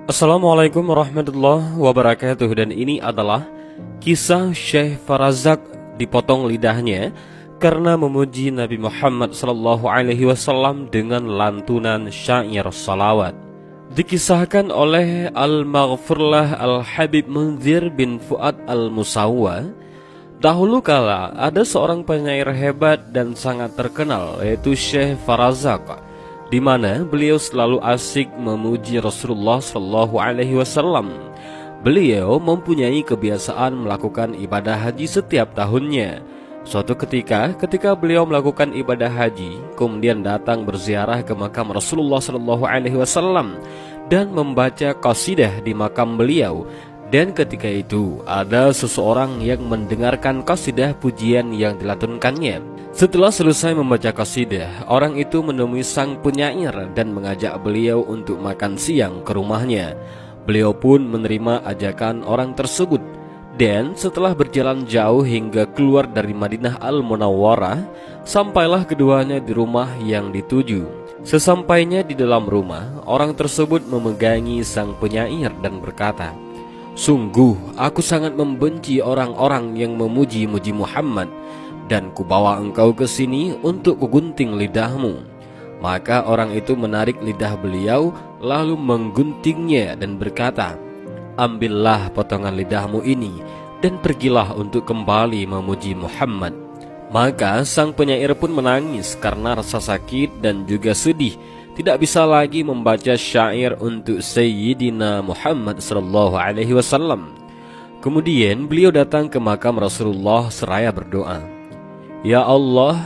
Assalamualaikum warahmatullahi wabarakatuh. Dan ini adalah kisah Syekh Farazak dipotong lidahnya karena memuji Nabi Muhammad SAW dengan lantunan syair salawat. Dikisahkan oleh Al-Maghfurlah Al-Habib Munzir bin Fuad Al-Musawwa, dahulu kala ada seorang penyair hebat dan sangat terkenal, yaitu Syekh Farazak, di mana beliau selalu asik memuji Rasulullah SAW. Beliau mempunyai kebiasaan melakukan ibadah haji setiap tahunnya. Suatu ketika beliau melakukan ibadah haji, kemudian datang berziarah ke makam Rasulullah SAW dan membaca qasidah di makam beliau. Dan ketika itu ada seseorang yang mendengarkan qasidah pujian yang dilantunkannya. Setelah selesai membaca qasidah, orang itu menemui sang penyair dan mengajak beliau untuk makan siang ke rumahnya. Beliau pun menerima ajakan orang tersebut. Dan setelah berjalan jauh hingga keluar dari Madinah Al-Munawwarah, sampailah keduanya di rumah yang dituju. Sesampainya di dalam rumah, orang tersebut memegangi sang penyair dan berkata, "Sungguh aku sangat membenci orang-orang yang memuji-muji Muhammad, dan kubawa engkau ke sini untuk kugunting lidahmu." Maka orang itu menarik lidah beliau lalu mengguntingnya dan berkata, "Ambillah potongan lidahmu ini dan pergilah untuk kembali memuji Muhammad." Maka sang penyair pun menangis karena rasa sakit dan juga sedih, tidak bisa lagi membaca syair untuk Sayyidina Muhammad SAW. Kemudian beliau datang ke makam Rasulullah seraya berdoa, "Ya Allah,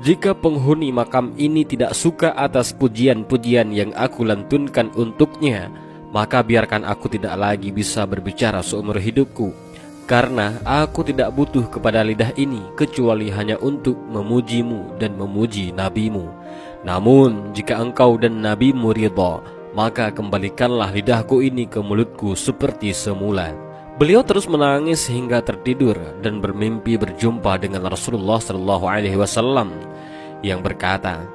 jika penghuni makam ini tidak suka atas pujian-pujian yang aku lantunkan untuknya, maka biarkan aku tidak lagi bisa berbicara seumur hidupku, karena aku tidak butuh kepada lidah ini kecuali hanya untuk memujimu dan memuji nabimu. Namun jika engkau dan nabimu ridha, maka kembalikanlah lidahku ini ke mulutku seperti semula." Beliau terus menangis hingga tertidur dan bermimpi berjumpa dengan Rasulullah SAW yang berkata,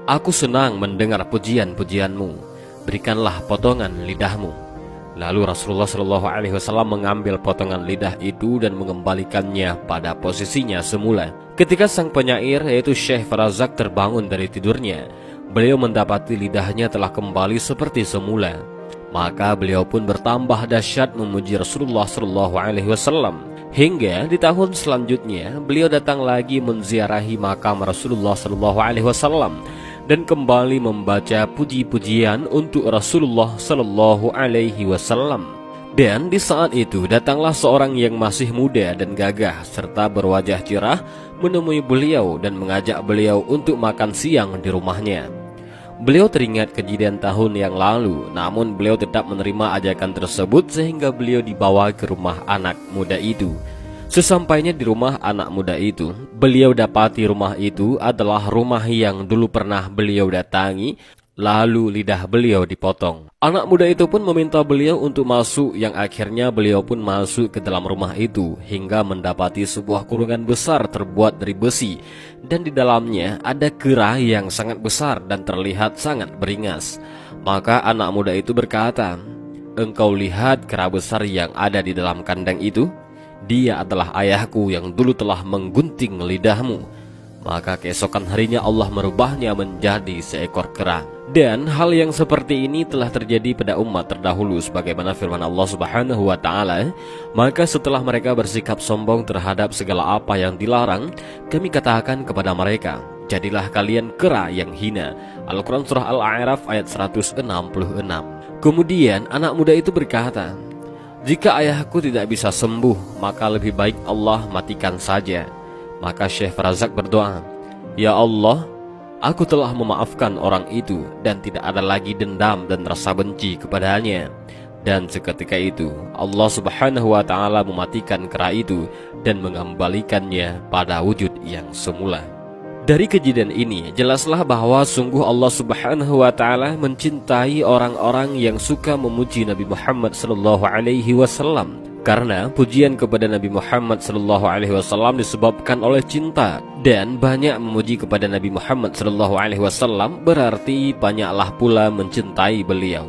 "Aku senang mendengar pujian-pujianmu, berikanlah potongan lidahmu." Lalu Rasulullah SAW mengambil potongan lidah itu dan mengembalikannya pada posisinya semula. Ketika sang penyair yaitu Syekh Farazak terbangun dari tidurnya, beliau mendapati lidahnya telah kembali seperti semula. Maka beliau pun bertambah dahsyat memuji Rasulullah SAW. Hingga di tahun selanjutnya beliau datang lagi menziarahi makam Rasulullah SAW dan kembali membaca puji-pujian untuk Rasulullah SAW. Dan di saat itu datanglah seorang yang masih muda dan gagah serta berwajah cerah menemui beliau dan mengajak beliau untuk makan siang di rumahnya. Beliau teringat kejadian tahun yang lalu, namun beliau tetap menerima ajakan tersebut sehingga beliau dibawa ke rumah anak muda itu. Sesampainya di rumah anak muda itu, beliau dapati rumah itu adalah rumah yang dulu pernah beliau datangi, lalu lidah beliau dipotong. Anak muda itu pun meminta beliau untuk masuk, yang akhirnya beliau pun masuk ke dalam rumah itu hingga mendapati sebuah kurungan besar terbuat dari besi, dan di dalamnya ada kera yang sangat besar dan terlihat sangat beringas. Maka anak muda itu berkata, "Engkau lihat kera besar yang ada di dalam kandang itu? Dia adalah ayahku yang dulu telah menggunting lidahmu." Maka keesokan harinya Allah merubahnya menjadi seekor kera. Dan hal yang seperti ini telah terjadi pada umat terdahulu sebagaimana firman Allah Subhanahu wa taala, "Maka setelah mereka bersikap sombong terhadap segala apa yang dilarang, kami katakan kepada mereka, jadilah kalian kera yang hina." Al-Quran Surah Al-A'raf ayat 166. Kemudian anak muda itu berkata, "Jika ayahku tidak bisa sembuh, maka lebih baik Allah matikan saja." Maka Syekh Farazak berdoa, "Ya Allah, aku telah memaafkan orang itu dan tidak ada lagi dendam dan rasa benci kepadanya." Dan seketika itu Allah Subhanahu wa taala mematikan kera itu dan mengembalikannya pada wujud yang semula. Dari kejadian ini jelaslah bahwa sungguh Allah Subhanahu wa taala mencintai orang-orang yang suka memuji Nabi Muhammad SAW. Karena pujian kepada Nabi Muhammad SAW disebabkan oleh cinta, dan banyak memuji kepada Nabi Muhammad SAW berarti banyaklah pula mencintai beliau.